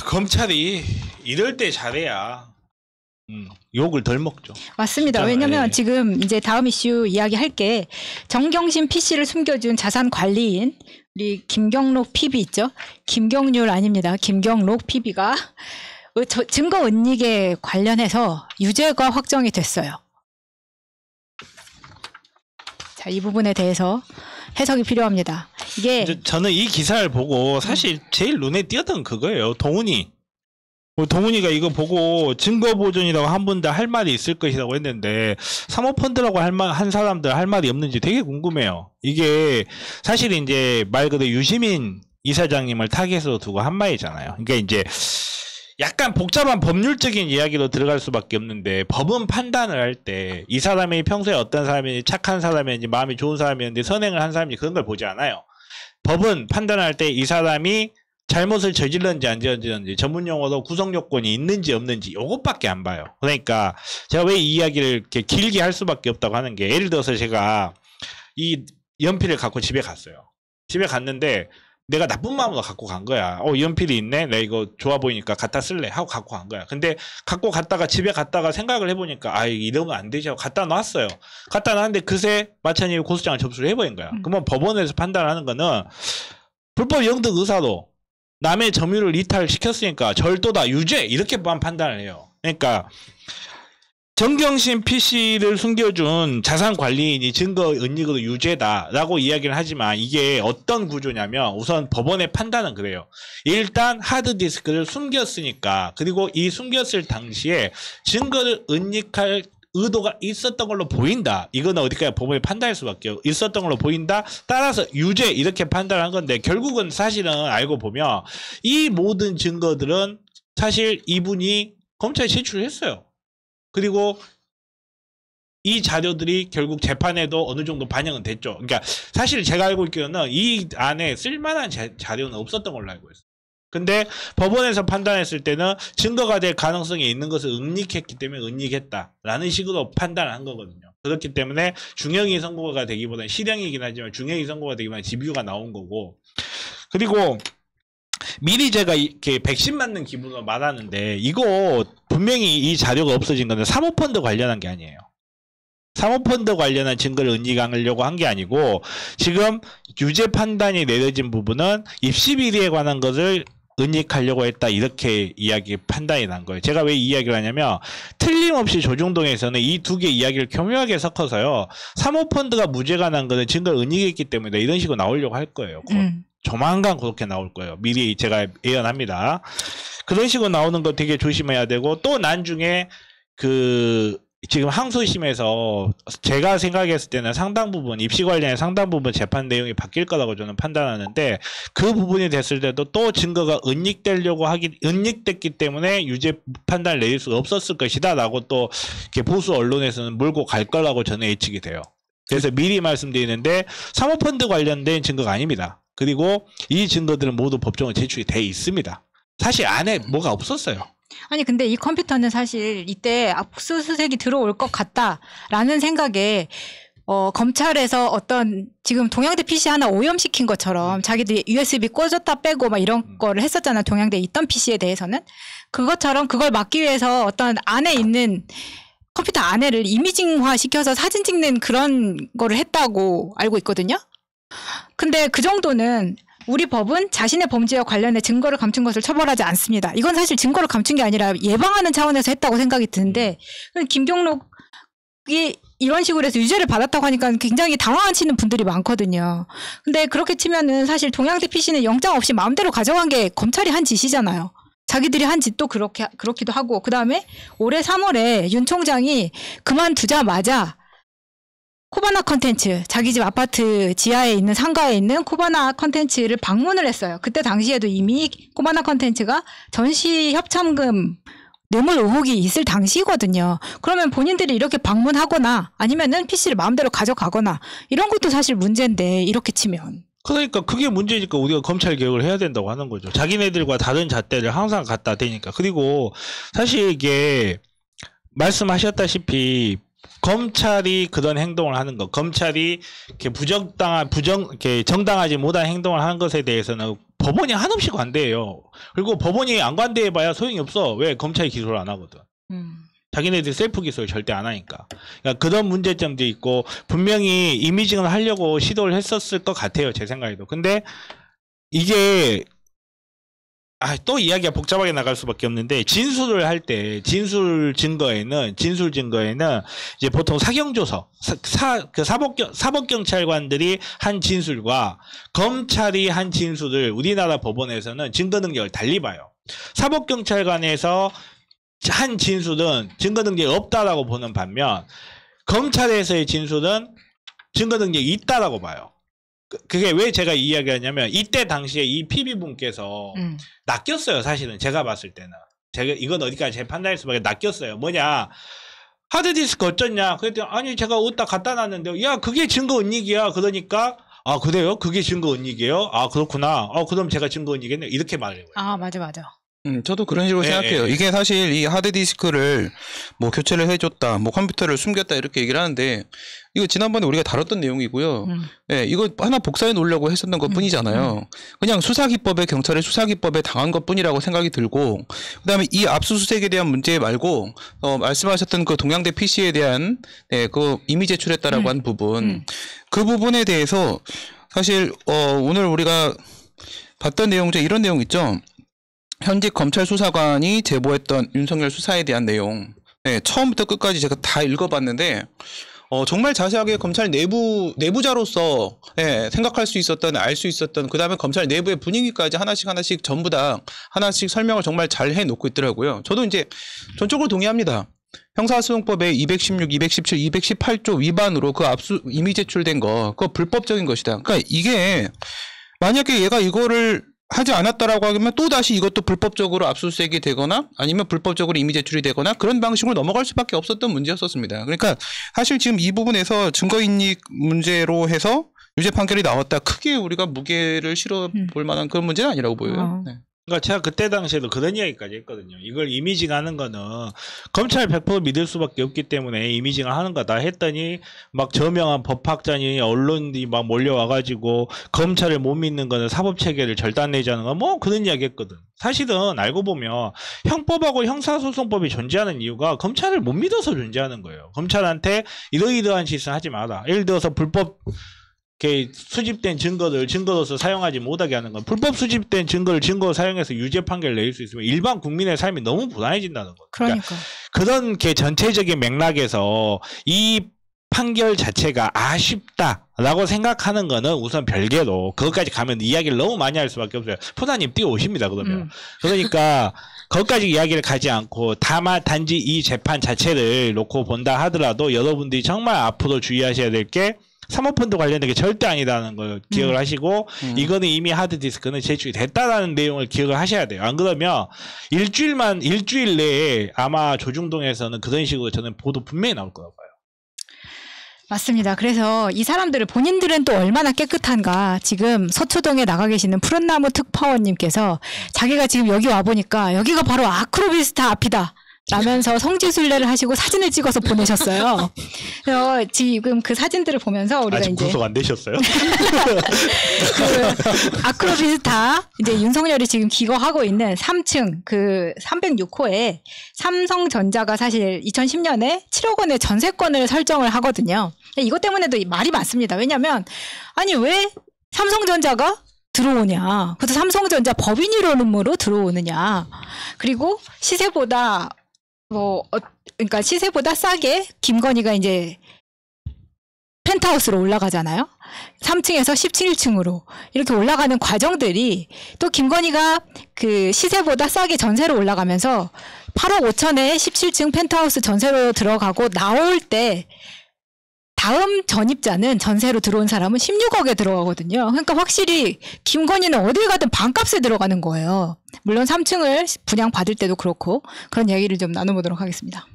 검찰이 이럴 때 잘해야 욕을 덜 먹죠. 맞습니다. 진짜, 왜냐면 예. 지금 이제 다음 이슈 이야기할 게 정경심 PC를 숨겨준 자산 관리인 우리 김경록 PB 있죠. 김경률 아닙니다. 김경록 PB가 증거 은닉에 관련해서 유죄가 확정이 됐어요. 자, 이 부분에 대해서 해석이 필요합니다. 이게 저는 이 기사를 보고 사실 제일 눈에 띄었던 그거예요. 동훈이가 이거 보고 증거 보존이라고 한 분 다 할 말이 있을 것이라고 했는데 사모펀드라고 한 사람들 할 말이 없는지 되게 궁금해요. 이게 사실 이제 말 그대로 유시민 이사장님을 타겟으로 두고 한 말이잖아요. 그러니까 이제 약간 복잡한 법률적인 이야기로 들어갈 수밖에 없는데 법은 판단을 할 때 이 사람이 평소에 어떤 사람인지 착한 사람인지 마음이 좋은 사람이었는데 선행을 한 사람인지 그런 걸 보지 않아요. 법은 판단할 때 이 사람이 잘못을 저질렀는지 안 저질렀는지 전문용어로 구성요건이 있는지 없는지 이것밖에 안 봐요. 그러니까 제가 왜 이 이야기를 이렇게 길게 할 수밖에 없다고 하는 게 예를 들어서 제가 이 연필을 갖고 집에 갔어요. 집에 갔는데 내가 나쁜 마음으로 갖고 간 거야. 연필이 있네? 내가 이거 좋아 보이니까 갖다 쓸래? 하고 갖고 간 거야. 근데 갖고 갔다가 집에 갔다가 생각을 해보니까 이러면 안 되지 하고 갖다 놨어요. 갖다 놨는데 그새 마찬가지로 고소장을 접수를 해버린 거야. 그러면 법원에서 판단하는 거는 불법 영득 의사로 남의 점유를 이탈시켰으니까 절도다, 유죄 이렇게만 판단을 해요. 그러니까 정경심 PC를 숨겨준 자산관리인이 증거 은닉으로 유죄다라고 이야기를 하지만 이게 어떤 구조냐면 우선 법원의 판단은 그래요. 일단 하드디스크를 숨겼으니까 그리고 이 숨겼을 당시에 증거를 은닉할 의도가 있었던 걸로 보인다. 이거는 어디까지 법원이 판단할 수밖에 있었던 걸로 보인다. 따라서 유죄 이렇게 판단한 건데 결국은 사실은 알고 보면 이 모든 증거들은 사실 이분이 검찰에 제출했어요. 그리고 이 자료들이 결국 재판에도 어느 정도 반영은 됐죠. 그러니까 사실 제가 알고 있기로는 이 안에 쓸만한 자료는 없었던 걸로 알고 있어요. 근데 법원에서 판단했을 때는 증거가 될 가능성이 있는 것을 은닉했기 때문에 은닉했다라는 식으로 판단을 한 거거든요. 그렇기 때문에 중형이 선고가 되기보다는 실형이긴 하지만 중형이 선고가 되기보다는 집유가 나온 거고 그리고 미리 제가 이렇게 백신 맞는 기분으로 말하는데 이거 분명히 이 자료가 없어진 거는 사모펀드 관련한 게 아니에요. 사모펀드 관련한 증거를 은닉하려고 한 게 아니고 지금 유죄 판단이 내려진 부분은 입시 비리에 관한 것을 은닉하려고 했다 이렇게 판단이 난 거예요. 제가 왜 이 이야기를 하냐면 틀림없이 조중동에서는 이 두 개 이야기를 교묘하게 섞어서요. 사모펀드가 무죄가 난 거는 증거를 은닉했기 때문에 이런 식으로 나오려고 할 거예요. 조만간 그렇게 나올 거예요. 미리 제가 예언합니다. 그런 식으로 나오는 거 되게 조심해야 되고 또 나중에 지금 항소심에서 제가 생각했을 때는 상당 부분 입시 관련해 상당 부분 재판 내용이 바뀔 거라고 저는 판단하는데 그 부분이 됐을 때도 또 증거가 은닉됐기 때문에 유죄 판단을 내릴 수가 없었을 것이다라고 또 이렇게 보수 언론에서는 몰고 갈 거라고 저는 예측이 돼요. 그래서 미리 말씀드리는데 사모펀드 관련된 증거가 아닙니다. 그리고 이 증거들은 모두 법정에 제출이 돼 있습니다. 사실 안에 뭐가 없었어요. 아니 근데 이 컴퓨터는 사실 이때 압수수색이 들어올 것 같다라는 생각에 검찰에서 어떤 지금 동양대 PC 하나 오염시킨 것처럼 자기들이 USB 꽂았다 빼고 막 이런 거를 했었잖아요. 동양대에 있던 PC에 대해서는. 그것처럼 그걸 막기 위해서 어떤 안에 있는 컴퓨터 안에를 이미징화 시켜서 사진 찍는 그런 거를 했다고 알고 있거든요. 근데 그 정도는 우리 법은 자신의 범죄와 관련해 증거를 감춘 것을 처벌하지 않습니다. 이건 사실 증거를 감춘 게 아니라 예방하는 차원에서 했다고 생각이 드는데 김경록이 이런 식으로 해서 유죄를 받았다고 하니까 굉장히 당황하시는 분들이 많거든요. 근데 그렇게 치면은 사실 동양대 PC는 영장 없이 마음대로 가져간 게 검찰이 한 짓이잖아요. 자기들이 한 짓도 그렇기도 하고 그다음에 올해 3월에 윤 총장이 그만두자마자 코바나 컨텐츠, 자기 집 아파트 지하에 있는 상가에 있는 코바나 컨텐츠를 방문을 했어요. 그때 당시에도 이미 코바나 컨텐츠가 전시 협찬금 뇌물 의혹이 있을 당시거든요. 그러면 본인들이 이렇게 방문하거나 아니면은 PC를 마음대로 가져가거나 이런 것도 사실 문제인데 이렇게 치면. 그러니까 그게 문제니까 우리가 검찰 개혁을 해야 된다고 하는 거죠. 자기네들과 다른 잣대를 항상 갖다 대니까. 그리고 사실 이게 말씀하셨다시피 검찰이 그런 행동을 하는 것, 검찰이 이렇게 이렇게 정당하지 못한 행동을 하는 것에 대해서는 법원이 한없이 관대해요. 그리고 법원이 안 관대해봐야 소용이 없어. 왜? 검찰이 기소를 안 하거든. 자기네들이 셀프 기소를 절대 안 하니까. 그러니까 그런 문제점도 있고 분명히 이미징을 하려고 시도를 했었을 것 같아요. 제 생각에도. 근데 이게 또 이야기가 복잡하게 나갈 수밖에 없는데 진술을 할 때 진술 증거에는 이제 보통 사경조서 사법경찰관들이 한 진술과 검찰이 한 진술을 우리나라 법원에서는 증거 능력을 달리 봐요. 사법경찰관에서 한 진술은 증거 능력이 없다라고 보는 반면 검찰에서의 진술은 증거 능력이 있다라고 봐요. 그게 왜 제가 이 이야기하냐면 이때 당시에 이 PB분께서 낚였어요. 사실은 제가 봤을 때는 제가 이건 어디까지 제 판단할 수밖에 낚였어요. 뭐냐 하드디스크 어쩌냐 그랬더니 아니 제가 어디다 갖다 놨는데 야 그게 증거 은닉이야. 그러니까 아 그래요? 그게 증거 은닉이에요? 아 그렇구나. 그럼 제가 증거 은닉이겠네요. 이렇게 말해요. 아 맞아. 저도 그런 식으로 생각해요. 이게 사실 이 하드디스크를 뭐 교체를 해줬다, 뭐 컴퓨터를 숨겼다 이렇게 얘기를 하는데 이거 지난번에 우리가 다뤘던 내용이고요. 이거 하나 복사해 놓으려고 했었던 것 뿐이잖아요. 그냥 수사기법에 경찰의 수사기법에 당한 것 뿐이라고 생각이 들고 그다음에 이 압수수색에 대한 문제 말고 말씀하셨던 그 동양대 PC에 대한 그 이미 제출했다라고 한 부분 그 부분에 대해서 사실 오늘 우리가 봤던 내용 중에 이런 내용 있죠. 현직 검찰 수사관이 제보했던 윤석열 수사에 대한 내용 처음부터 끝까지 제가 다 읽어봤는데 정말 자세하게 검찰 내부자로서 생각할 수 있었던 알 수 있었던 그다음에 검찰 내부의 분위기까지 하나씩 전부 다 하나씩 설명을 정말 잘 해놓고 있더라고요. 저도 이제 전적으로 동의합니다. 형사소송법의 216, 217, 218조 위반으로 그 압수 이미 제출된 거 그거 불법적인 것이다. 그러니까 이게 만약에 얘가 이거를 하지 않았다라고 하면 또 다시 이것도 불법적으로 압수수색이 되거나 아니면 불법적으로 이미 제출이 되거나 그런 방식으로 넘어갈 수밖에 없었던 문제였었습니다. 그러니까 사실 지금 이 부분에서 증거인멸 문제로 해서 유죄 판결이 나왔다. 크게 우리가 무게를 실어 볼 만한 그런 문제는 아니라고 보여요. 그러니까 제가 그때 당시에도 그런 이야기까지 했거든요. 이걸 이미징하는 거는 검찰 100% 믿을 수밖에 없기 때문에 이미징을 하는 거다 했더니 막 저명한 법학자니 언론이 막 몰려와가지고 검찰을 못 믿는 거는 사법체계를 절단내자는 거 뭐 그런 이야기 했거든. 사실은 알고 보면 형법하고 형사소송법이 존재하는 이유가 검찰을 못 믿어서 존재하는 거예요. 검찰한테 이러이러한 짓을 하지 마라. 예를 들어서 불법 수집된 증거를 증거로서 사용하지 못하게 하는 건 불법 수집된 증거를 증거로 사용해서 유죄 판결을 내릴 수 있으면 일반 국민의 삶이 너무 불안해진다는 거죠. 그러니까 그런 게 전체적인 맥락에서 이 판결 자체가 아쉽다라고 생각하는 거는 우선 별개로 그것까지 가면 이야기를 너무 많이 할 수밖에 없어요. 포나님 뛰어오십니다. 그러면 그러니까 거기까지 이야기를 가지 않고 다만 단지 이 재판 자체를 놓고 본다 하더라도 여러분들이 정말 앞으로 주의하셔야 될 게 사모펀드 관련된 게 절대 아니라는 걸 기억을 하시고 이거는 이미 하드디스크는 제출이 됐다라는 내용을 기억을 하셔야 돼요. 안 그러면 일주일 내에 아마 조중동에서는 그런 식으로 저는 보도 분명히 나올 거라고 봐요. 맞습니다. 그래서 이 사람들을 본인들은 또 얼마나 깨끗한가 지금 서초동에 나가 계시는 푸른나무 특파원님께서 자기가 지금 여기 와보니까 여기가 바로 아크로비스타 앞이다. 라면서 성지순례를 하시고 사진을 찍어서 보내셨어요. 그래서 지금 그 사진들을 보면서 우리가 아직 이제 구속 안 되셨어요? 그 아크로비스타 이제 윤석열이 지금 기거하고 있는 3층 그 306호에 삼성전자가 사실 2010년에 7억 원의 전세권을 설정을 하거든요. 이것 때문에도 말이 많습니다. 왜냐하면 아니 왜 삼성전자가 들어오냐? 그래서 삼성전자 법인 이름으로 들어오느냐? 그리고 시세보다 그러니까 시세보다 싸게 김건희가 이제 펜트하우스로 올라가잖아요. 3층에서 17층으로 이렇게 올라가는 과정들이 또 김건희가 그 시세보다 싸게 전세로 올라가면서 8억 5천에 17층 펜트하우스 전세로 들어가고 나올 때 다음 전입자는 전세로 들어온 사람은 16억에 들어가거든요. 그러니까 확실히 김건희는 어딜 가든 반값에 들어가는 거예요. 물론 3층을 분양받을 때도 그렇고 그런 얘기를 좀 나눠보도록 하겠습니다.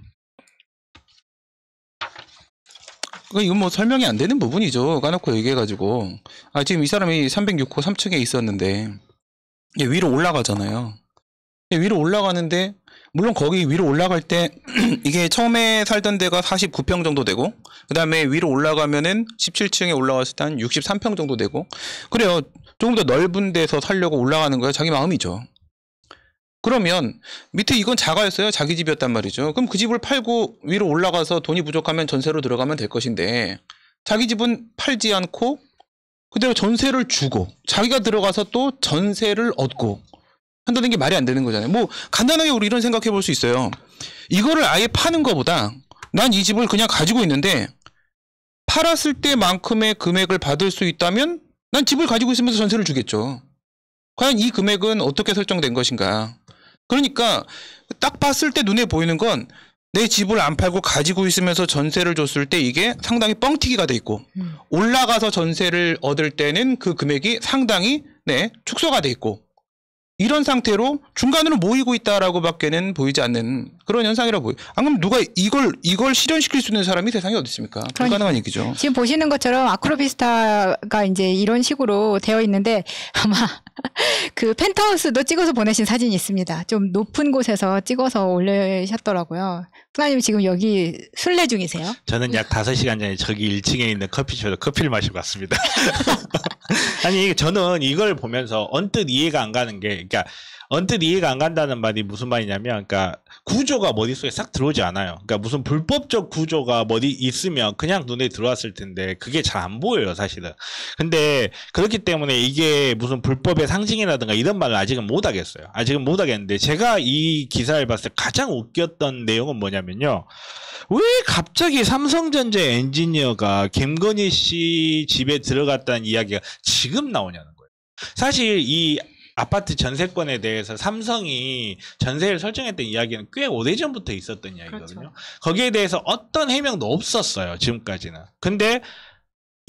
이건 뭐 설명이 안 되는 부분이죠. 까놓고 얘기해가지고 지금 이 사람이 306호 3층에 있었는데 위로 올라가잖아요. 위로 올라가는데 물론 거기 위로 올라갈 때 이게 처음에 살던 데가 49평 정도 되고 그다음에 위로 올라가면은 17층에 올라갔을 때 한 63평 정도 되고 그래요. 조금 더 넓은 데서 살려고 올라가는 거야. 자기 마음이죠. 그러면 밑에 이건 자가였어요. 자기 집이었단 말이죠. 그럼 그 집을 팔고 위로 올라가서 돈이 부족하면 전세로 들어가면 될 것인데 자기 집은 팔지 않고 그대로 전세를 주고 자기가 들어가서 또 전세를 얻고 한다는 게 말이 안 되는 거잖아요. 뭐 간단하게 우리 이런 생각해 볼 수 있어요. 이거를 아예 파는 것보다 난 이 집을 그냥 가지고 있는데 팔았을 때만큼의 금액을 받을 수 있다면 난 집을 가지고 있으면서 전세를 주겠죠. 과연 이 금액은 어떻게 설정된 것인가. 그러니까 딱 봤을 때 눈에 보이는 건 내 집을 안 팔고 가지고 있으면서 전세를 줬을 때 이게 상당히 뻥튀기가 돼 있고 올라가서 전세를 얻을 때는 그 금액이 상당히 축소가 돼 있고 이런 상태로 중간으로 모이고 있다라고 밖에는 보이지 않는 그런 현상이라고 보여요. 안 그러면 누가 이걸 실현시킬 수 있는 사람이 세상에 어디 있습니까? 불가능한 얘기죠. 지금 보시는 것처럼 아크로비스타가 이제 이런 식으로 되어 있는데 아마 그 펜트하우스도 찍어서 보내신 사진이 있습니다. 좀 높은 곳에서 찍어서 올리셨더라고요. 부장님 지금 여기 순례 중이세요? 저는 약 5시간 전에 저기 1층에 있는 커피숍에서 커피를 마시고 왔습니다. 아니 저는 이걸 보면서 언뜻 이해가 안 가는 게 그러니까 언뜻 이해가 안 간다는 말이 무슨 말이냐면 그러니까 구조가 머릿속에 싹 들어오지 않아요. 그러니까 무슨 불법적 구조가 어디 있으면 그냥 눈에 들어왔을 텐데 그게 잘 안 보여요, 사실은. 근데 그렇기 때문에 이게 무슨 불법의 상징이라든가 이런 말을 아직은 못 하겠어요. 아직은 못 하겠는데 제가 이 기사를 봤을 때 가장 웃겼던 내용은 뭐냐면요. 왜 갑자기 삼성전자 엔지니어가 김건희 씨 집에 들어갔다는 이야기가 지금 나오냐는 거예요. 사실 이 아파트 전세권에 대해서 삼성이 전세를 설정했던 이야기는 꽤 오래전부터 있었던 이야기거든요. 그렇죠. 거기에 대해서 어떤 해명도 없었어요. 지금까지는. 근데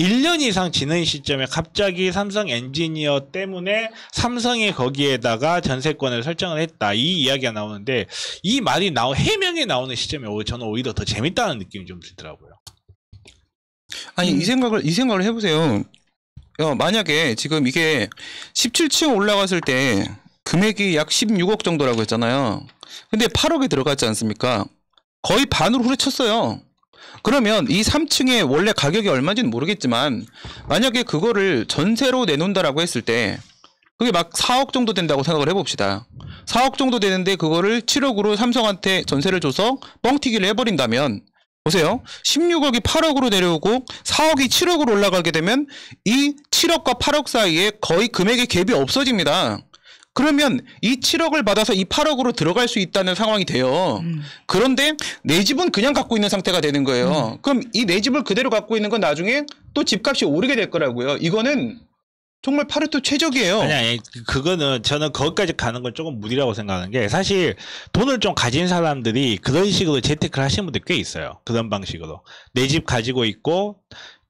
1년 이상 지난 시점에 갑자기 삼성 엔지니어 때문에 삼성이 거기에다가 전세권을 설정을 했다. 이 이야기가 나오는데 이 말이 해명이 나오는 시점에 저는 오히려 더 재밌다는 느낌이 좀 들더라고요. 아니 이 생각을 해보세요. 만약에 지금 이게 17층 올라갔을 때 금액이 약 16억 정도라고 했잖아요. 근데 8억에 들어갔지 않습니까? 거의 반으로 후려쳤어요. 그러면 이 3층에 원래 가격이 얼마인지는 모르겠지만 만약에 그거를 전세로 내놓는다라고 했을 때 그게 막 4억 정도 된다고 생각을 해봅시다. 4억 정도 되는데 그거를 7억으로 삼성한테 전세를 줘서 뻥튀기를 해버린다면 보세요. 16억이 8억으로 내려오고 4억이 7억으로 올라가게 되면 이 7억과 8억 사이에 거의 금액의 갭이 없어집니다. 그러면 이 7억을 받아서 이 8억으로 들어갈 수 있다는 상황이 돼요. 그런데 내 집은 그냥 갖고 있는 상태가 되는 거예요. 그럼 이 내 집을 그대로 갖고 있는 건 나중에 또 집값이 오르게 될 거라고요. 이거는 정말 파레토 최적이에요. 아니 그거는 저는 거기까지 가는 건 조금 무리라고 생각하는 게 사실 돈을 좀 가진 사람들이 그런 식으로 재테크를 하시는 분들 꽤 있어요. 그런 방식으로 내 집 가지고 있고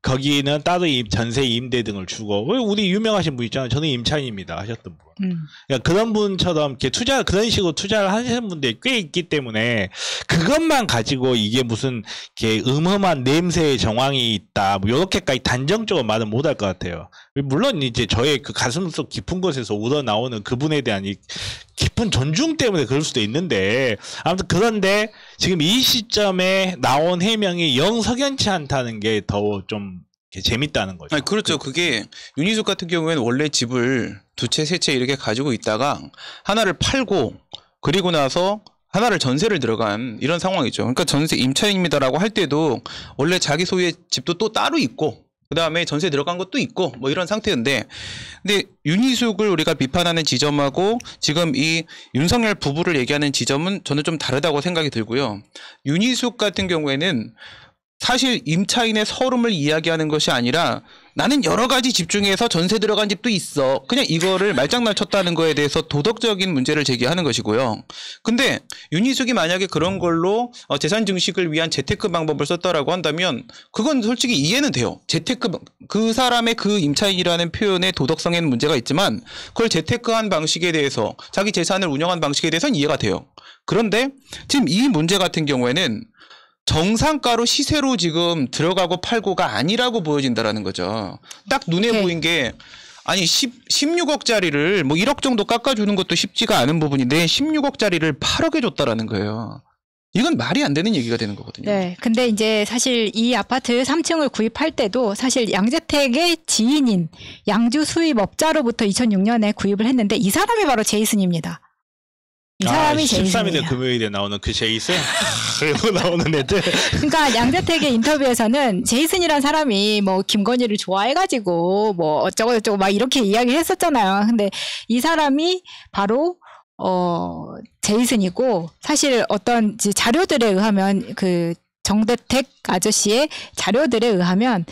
거기는 따로 전세 임대 등을 주고 우리 유명하신 분 있잖아요. 저는 임차인입니다 하셨던 분. 그러니까 그런 분처럼 이렇게 그런 식으로 투자를 하시는 분들이 꽤 있기 때문에 그것만 가지고 이게 무슨 이렇게 음험한 냄새의 정황이 있다 뭐 이렇게까지 단정적으로 말은 못할 것 같아요. 물론 이제 저의 그 가슴속 깊은 곳에서 우러나오는 그분에 대한 이 깊은 존중 때문에 그럴 수도 있는데 아무튼 그런데 지금 이 시점에 나온 해명이 영 석연치 않다는 게 더 좀 재밌다는 거죠. 아니, 그렇죠. 그게 윤희숙 같은 경우에는 원래 집을 2채, 3채 이렇게 가지고 있다가 하나를 팔고 그리고 나서 하나를 전세를 들어간 이런 상황이죠. 그러니까 전세 임차인입니다라고 할 때도 원래 자기 소유의 집도 또 따로 있고 그 다음에 전세 들어간 것도 있고 뭐 이런 상태인데 근데 윤희숙을 우리가 비판하는 지점하고 지금 이 윤석열 부부를 얘기하는 지점은 저는 좀 다르다고 생각이 들고요. 윤희숙 같은 경우에는 사실 임차인의 서름을 이야기하는 것이 아니라 나는 여러 가지 집 중에서 전세 들어간 집도 있어. 그냥 이거를 말장난 쳤다는 거에 대해서 도덕적인 문제를 제기하는 것이고요. 근데 윤희숙이 만약에 그런 걸로 재산 증식을 위한 재테크 방법을 썼다라고 한다면 그건 솔직히 이해는 돼요. 재테크 그 사람의 그 임차인이라는 표현의 도덕성에는 문제가 있지만 그걸 재테크한 방식에 대해서 자기 재산을 운영한 방식에 대해서는 이해가 돼요. 그런데 지금 이 문제 같은 경우에는 정상가로 시세로 지금 들어가고 팔고가 아니라고 보여진다라는 거죠. 딱 눈에 보인 게 아니 16억짜리를 뭐 1억 정도 깎아주는 것도 쉽지가 않은 부분인데 16억짜리를 8억에 줬다라는 거예요. 이건 말이 안 되는 얘기가 되는 거거든요. 네. 근데 이제 사실 이 아파트 3층을 구입할 때도 사실 양재택의 지인인 양주 수입업자로부터 2006년에 구입을 했는데 이 사람이 바로 제이슨입니다. 이 사람이 제이슨이에요. 13일에 금요일에 나오는 그 제이슨? 그리고 나오는 애들. 그러니까 양재택의 인터뷰에서는 제이슨이란 사람이 뭐 김건희를 좋아해가지고 뭐 어쩌고저쩌고 막 이렇게 이야기를 했었잖아요. 근데 이 사람이 바로 제이슨이고 사실 어떤 자료들에 의하면 그 정대택 아저씨의 자료들에 의하면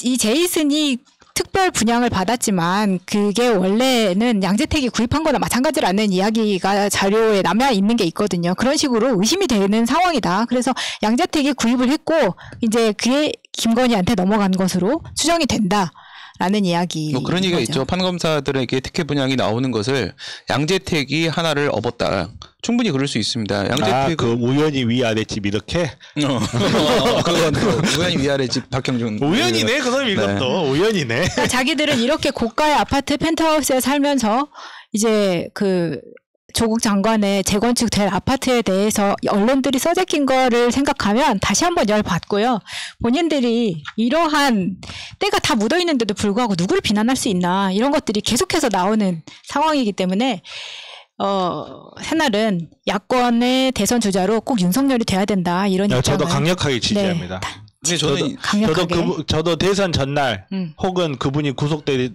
이 제이슨이 특별 분양을 받았지만 그게 원래는 양재택이 구입한 거나 마찬가지라는 이야기가 자료에 남아 있는 게 있거든요. 그런 식으로 의심이 되는 상황이다. 그래서 양재택이 구입을 했고 이제 그게 김건희한테 넘어간 것으로 추정이 된다. 라는 이야기. 뭐 그런 얘기가 있죠. 판검사들에게 특혜 분양이 나오는 것을 양재택이 하나를 업었다. 충분히 그럴 수 있습니다. 양재택 그 우연히 위아래집 이렇게. 그건 우연히 위아래집 박형준. 우연이네 그럼 이것도 네. 우연이네. 그러니까 자기들은 이렇게 고가의 아파트 펜트하우스에 살면서 이제 그 조국 장관의 재건축될 아파트에 대해서 언론들이 써제낀 거를 생각하면 다시 한번 열받고요. 본인들이 이러한 때가 다 묻어있는데도 불구하고 누구를 비난할 수 있나 이런 것들이 계속해서 나오는 상황이기 때문에 새날은 야권의 대선 주자로 꼭 윤석열이 돼야 된다 이런 입장을 저도 강력하게 지지합니다. 네. 근데 저는 저도 대선 전날 혹은 그분이 구속될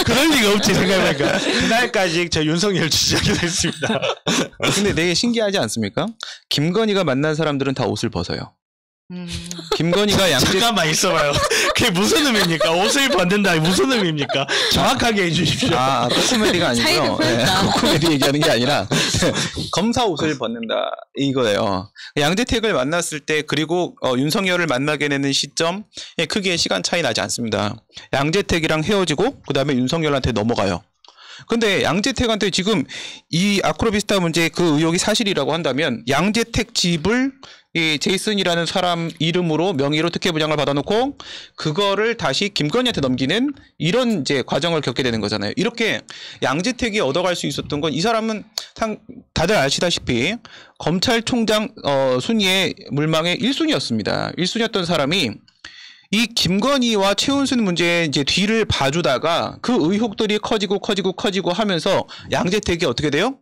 그럴 리가 없지 생각해보니까 그날까지 저 윤석열 지지하게 됐습니다. 근데 되게 신기하지 않습니까? 김건희가 만난 사람들은 다 옷을 벗어요. 김건희가 잠깐만 있어봐요. 그게 무슨 의미입니까? 옷을 벗는다 무슨 의미입니까? 정확하게 해주십시오. 코미디가 아니고요. 네, 코미디 얘기하는 게 아니라 검사 옷을 벗는다 이거예요. 양재택을 만났을 때 그리고 윤석열을 만나게 되는 시점 크게 시간 차이 나지 않습니다. 양재택이랑 헤어지고 그 다음에 윤석열한테 넘어가요. 근데 양재택한테 지금 이 아크로비스타 문제 그 의혹이 사실이라고 한다면 양재택 집을 이 제이슨이라는 사람 이름으로 명의로 특혜 분양을 받아놓고 그거를 다시 김건희한테 넘기는 이런 이제 과정을 겪게 되는 거잖아요. 이렇게 양재택이 얻어갈 수 있었던 건 이 사람은 다들 아시다시피 검찰총장 순위의 물망의 1순위였습니다. 1순위였던 사람이 이 김건희와 최은순 문제에 이제 뒤를 봐주다가 그 의혹들이 커지고 하면서 양재택이 어떻게 돼요?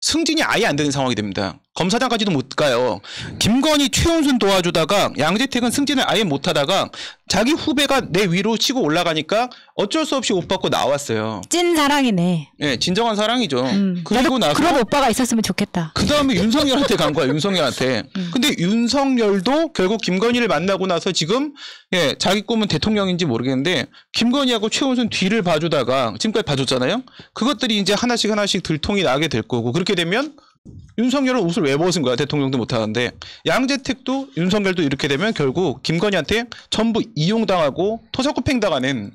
승진이 아예 안 되는 상황이 됩니다. 검사장까지도 못 가요. 김건희, 최은순 도와주다가 양재택은 승진을 아예 못하다가 자기 후배가 내 위로 치고 올라가니까 어쩔 수 없이 옷 받고 나왔어요. 찐 사랑이네. 네, 진정한 사랑이죠. 그리고 나서 그런 오빠가 있었으면 좋겠다. 그 다음에 윤석열한테 간 거야. 윤석열한테. 근데 윤석열도 결국 김건희를 만나고 나서 지금 자기 꿈은 대통령인지 모르겠는데 김건희하고 최은순 뒤를 봐주다가 지금까지 봐줬잖아요. 그것들이 이제 하나씩 들통이 나게 될 거고 그렇게 되면 윤석열은 옷을 왜 벗은 거야? 대통령도 못하는데 양재택도 윤석열도 이렇게 되면 결국 김건희한테 전부 이용당하고 토사구팽당하는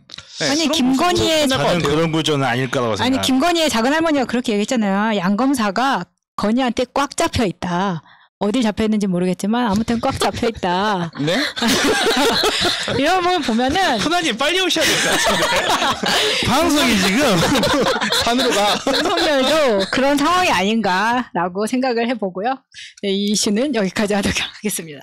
아니 김건희의 그런 구조는 아닐 거라고 생각합니다. 아니 김건희의 작은 할머니가 그렇게 얘기했잖아요. 양 검사가 건희한테 꽉 잡혀 있다. 어딜 잡혀 있는지 모르겠지만 아무튼 꽉 잡혀 있다. 네? 이런 걸 보면은 훈아님 빨리 오셔야 될 것 같은데 방송이 지금 산으로 가. 윤석열도 그런 상황이 아닌가라고 생각을 해보고요. 네, 이 이슈는 여기까지 하도록 하겠습니다.